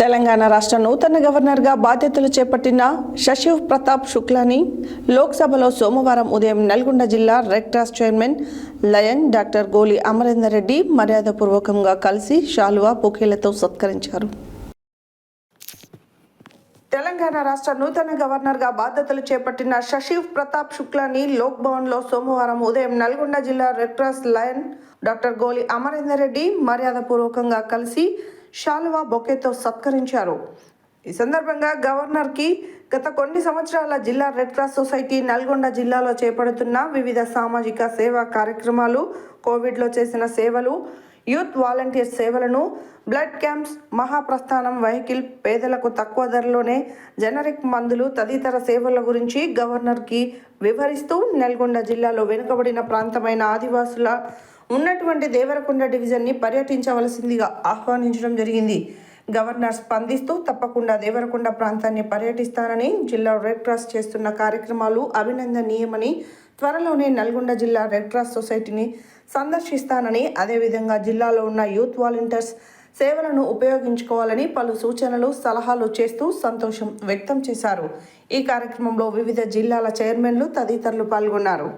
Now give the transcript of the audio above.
తెలంగాణ రాష్ట్ర నూతన గవర్నర్గా బాధ్యతలు చేపట్టిన శశివ్ ప్రతాప్ శుక్లాని లోక్సభలో సోమవారం ఉదయం నల్గొండ జిల్లా red cross chairman lion doctor గోలి అమరేందర్ రెడ్డి మర్యాదపూర్వకంగా కలిసి శాలువా బొకేలతో సత్కరించారు. తెలంగాణ రాష్ట్ర నూతన గవర్నర్గా బాధ్యతలు చేపట్టిన శశివ్ ప్రతాప్ శుక్లాని లోక్ భవన్లో సోమవారం ఉదయం నల్గొండ జిల్లా రెడ్ క్రాస్ లయన్ డాక్టర్ గోలి అమరేందర్ రెడ్డి మర్యాదపూర్వకంగా కలిసి శాలువా బొకేతో సత్కరించారు. ఈ సందర్భంగా గవర్నర్కి గత కొన్ని సంవత్సరాల జిల్లా రెడ్ క్రాస్ సొసైటీ నల్గొండ జిల్లాలో చేపడుతున్న వివిధ సామాజిక సేవా కార్యక్రమాలు, కోవిడ్లో చేసిన సేవలు, యూత్ వాలంటీర్ సేవలను, బ్లడ్ క్యాంప్స్, మహాప్రస్థానం వెహికల్, పేదలకు తక్కువ ధరలోనే జనరిక్ మందులు తదితర సేవల గురించి గవర్నర్కి వివరిస్తూ నల్గొండ జిల్లాలో వెనుకబడిన ప్రాంతమైన ఆదివాసుల ఉన్నటువంటి దేవరకొండ డివిజన్ని పర్యటించవలసిందిగా ఆహ్వానించడం జరిగింది. గవర్నర్ స్పందిస్తూ తప్పకుండా దేవరకొండ ప్రాంతాన్ని పర్యటిస్తానని, జిల్లా రెడ్ క్రాస్ చేస్తున్న కార్యక్రమాలు అభినందనీయమని, త్వరలోనే నల్గొండ జిల్లా రెడ్ క్రాస్ సొసైటీని సందర్శిస్తానని, అదేవిధంగా జిల్లాలో ఉన్న యూత్ వాలంటీర్స్ సేవలను ఉపయోగించుకోవాలని పలు సూచనలు, సలహాలు చేస్తూ సంతోషం వ్యక్తం చేశారు. ఈ కార్యక్రమంలో వివిధ జిల్లాల చైర్మన్లు తదితరులు పాల్గొన్నారు.